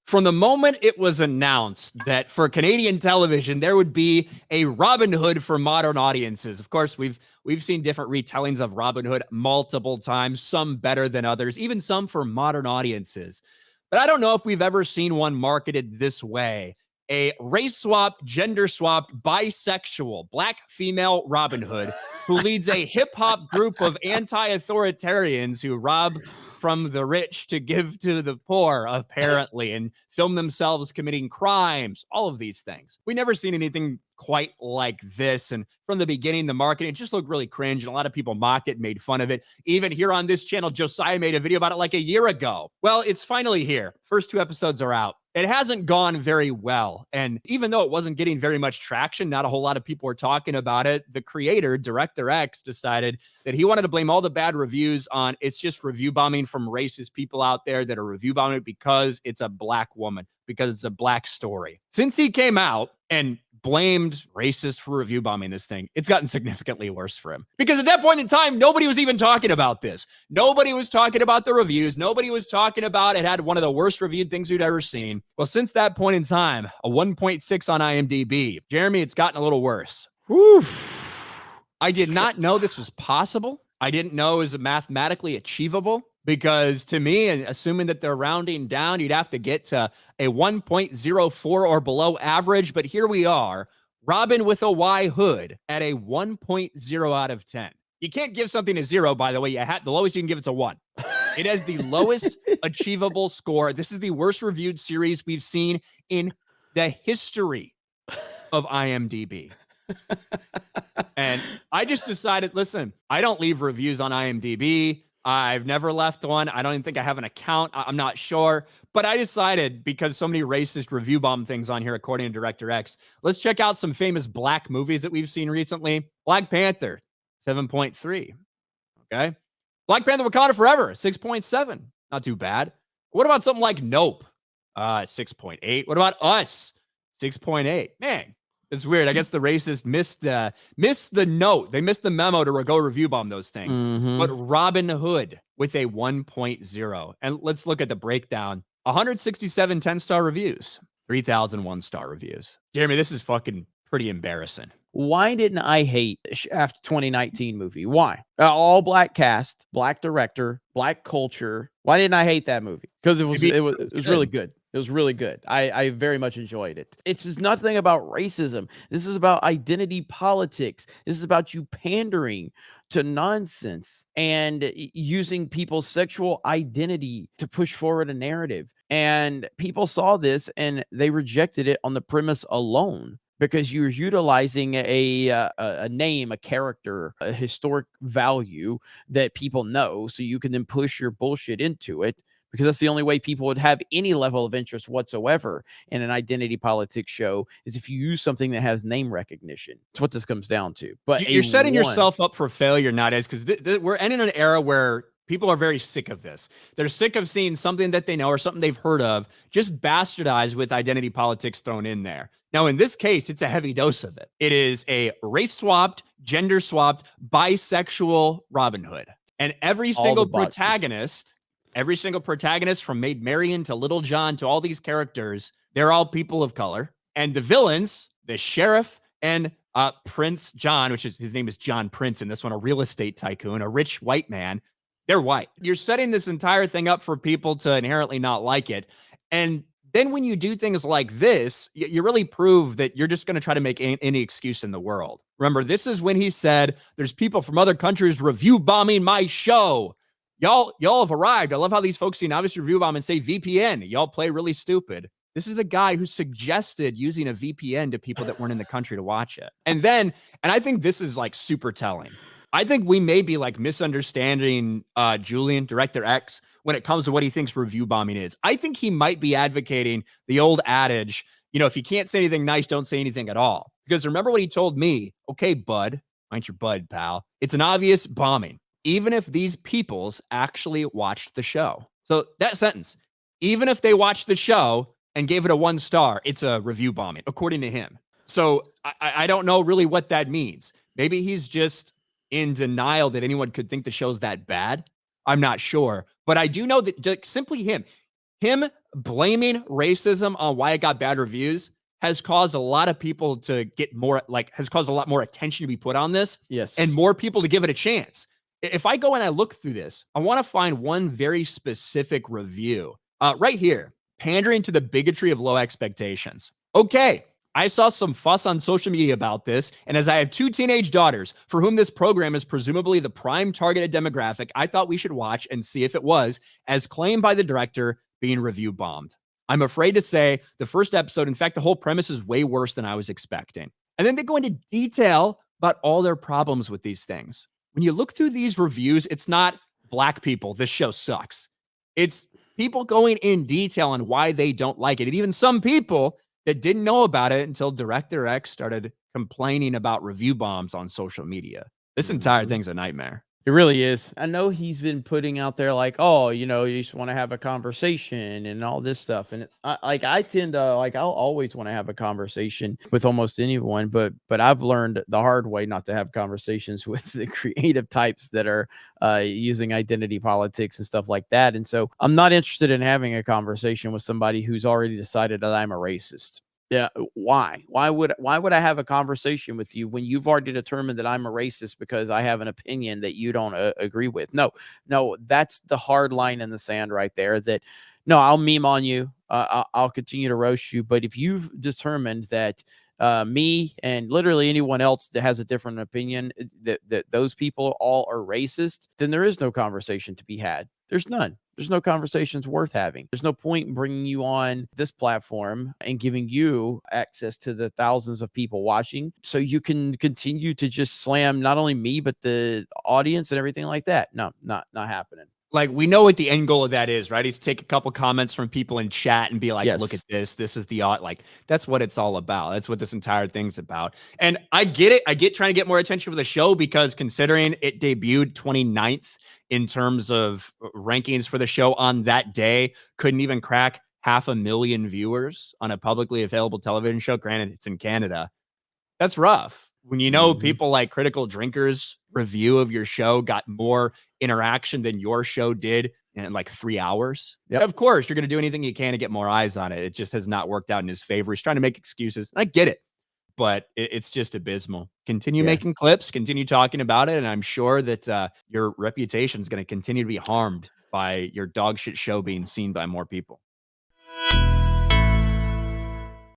From the moment it was announced that for Canadian television, there would be a Robin Hood for modern audiences. Of course, we've seen different retellings of Robin Hood multiple times, some better than others, even some for modern audiences. But I don't know if we've ever seen one marketed this way. A race swap, gender swap, bisexual, black female Robin Hood who leads a hip hop group of anti-authoritarians who rob from the rich to give to the poor, apparently, and film themselves committing crimes, all of these things. We never seen anything quite like this. And from the beginning, the marketing just looked really cringe. And a lot of people mocked it, made fun of it. Even here on this channel, Josiah made a video about it like a year ago. Well, it's finally here. First 2 episodes are out. It hasn't gone very well. And even though it wasn't getting very much traction, not a whole lot of people were talking about it, the creator, Director X, decided that he wanted to blame all the bad reviews on it's just review bombing from racist people out there that are review bombing it because it's a black woman, because it's a black story. Since he came out and blamed racists for review bombing this thing, it's gotten significantly worse for him. Because at that point in time, nobody was even talking about this. Nobody was talking about the reviews. Nobody was talking about it had one of the worst reviewed things we'd ever seen. Well, since that point in time, a 1.6 on IMDb. Jeremy, it's gotten a little worse. Whew. I did not know this was possible. I didn't know it was mathematically achievable. Because to me, and assuming that they're rounding down, you'd have to get to a 1.04 or below average. But here we are, Robyn with a Y Hood at a 1.0 out of 10. You can't give something a 0, by the way. The lowest you can give it's a 1. It has the lowest achievable score. This is the worst reviewed series we've seen in the history of IMDb. And I just decided, listen, I don't leave reviews on IMDb. I've never left one. I don't even think I have an account. I'm not sure. But I decided, because so many racist review bomb things on here, according to Director X, let's check out some famous black movies that we've seen recently. Black Panther, 7.3. Okay. Black Panther Wakanda Forever, 6.7. Not too bad. What about something like Nope? 6.8. What about Us? 6.8. Man, it's weird. I guess the racists missed the note. They missed the memo to go review bomb those things. Mm-hmm. But Robyn Hood with a 1.0. And let's look at the breakdown. 167 10-star reviews. 3,000 1-star reviews. Jeremy, this is fucking pretty embarrassing. Why didn't I hate Shaft 2019 movie? Why? All black cast, black director, black culture. Why didn't I hate that movie? Because it was really good. It was really good. I very much enjoyed it. It's just nothing about racism. This is about identity politics. This is about you pandering to nonsense and using people's sexual identity to push forward a narrative. And people saw this and they rejected it on the premise alone. Because you're utilizing a name, a character, a historic value that people know, so you can then push your bullshit into it, because that's the only way people would have any level of interest whatsoever in an identity politics show, is if you use something that has name recognition. That's what this comes down to. But you're setting yourself up for failure nowadays, because we're in an era where people are very sick of this. They're sick of seeing something that they know or something they've heard of just bastardized with identity politics thrown in there. Now, in this case, it's a heavy dose of it. It is a race-swapped, gender-swapped, bisexual Robin Hood. And every single protagonist from Maid Marian to Little John to all these characters, they're all people of color. And the villains, the sheriff and Prince John, which is, his name is John Prince in this one, a real estate tycoon, a rich white man, they're white. You're setting this entire thing up for people to inherently not like it. And then when you do things like this, you really prove that you're just going to try to make any excuse in the world. Remember, this is when he said, there's people from other countries review bombing my show. Y'all have arrived. I love how these folks see novice review bomb and say VPN. Y'all play really stupid. This is the guy who suggested using a VPN to people that weren't in the country to watch it. And I think this is like super telling. I think we may be like misunderstanding Julian, Director X, when it comes to what he thinks review bombing is. I think he might be advocating the old adage, if you can't say anything nice, don't say anything at all. Because remember what he told me? Okay, bud, mind your bud, pal. It's an obvious bombing, even if these peoples actually watched the show. So that sentence, even if they watched the show and gave it a 1 star, it's a review bombing, according to him. So I don't know really what that means. Maybe he's just in denial that anyone could think the show's that bad. I'm not sure. But I do know that simply him blaming racism on why it got bad reviews has caused a lot of people to get more, like, has caused a lot more attention to be put on this. Yes. And more people to give it a chance. If I go and I look through this, I want to find one very specific review right here, pandering to the bigotry of low expectations. Okay, I saw some fuss on social media about this, and as I have 2 teenage daughters for whom this program is presumably the prime targeted demographic, I thought we should watch and see if it was, as claimed by the director, being review bombed. I'm afraid to say the first episode, in fact, the whole premise is way worse than I was expecting. And then they go into detail about all their problems with these things. When you look through these reviews, it's not black people, this show sucks. It's people going in detail on why they don't like it. And even some people that didn't know about it until Director X started complaining about review bombs on social media. This entire thing's a nightmare. It really is. I know he's been putting out there like, oh, you know, you just want to have a conversation and all this stuff. And I tend to like, I'll always want to have a conversation with almost anyone, but I've learned the hard way not to have conversations with the creative types that are using identity politics and stuff like that. And so I'm not interested in having a conversation with somebody who's already decided that I'm a racist. Yeah, why? Why would I have a conversation with you when you've already determined that I'm a racist because I have an opinion that you don't agree with? No, that's the hard line in the sand right there. That no, I'll meme on you. I'll continue to roast you. But if you've determined that me and literally anyone else that has a different opinion, that those people all are racist, then there is no conversation to be had. There's none. There's no conversations worth having. There's no point in bringing you on this platform and giving you access to the thousands of people watching so you can continue to just slam not only me, but the audience and everything like that. No, not happening. Like, we know what the end goal of that is, right? Is take a couple comments from people in chat and be like, Yes. look at this. This is the like, that's what it's all about. That's what this entire thing's about. And I get it. I get trying to get more attention for the show because considering it debuted 29th in terms of rankings for the show on that day, couldn't even crack 500,000 viewers on a publicly available television show. Granted, it's in Canada. That's rough. When you know people like Critical Drinkers review of your show got more interaction than your show did in like 3 hours. Yep. Of course, you're going to do anything you can to get more eyes on it. It just has not worked out in his favor. He's trying to make excuses. I get it, but it's just abysmal. Continue making clips, continue talking about it, and I'm sure that your reputation is going to continue to be harmed by your dog shit show being seen by more people.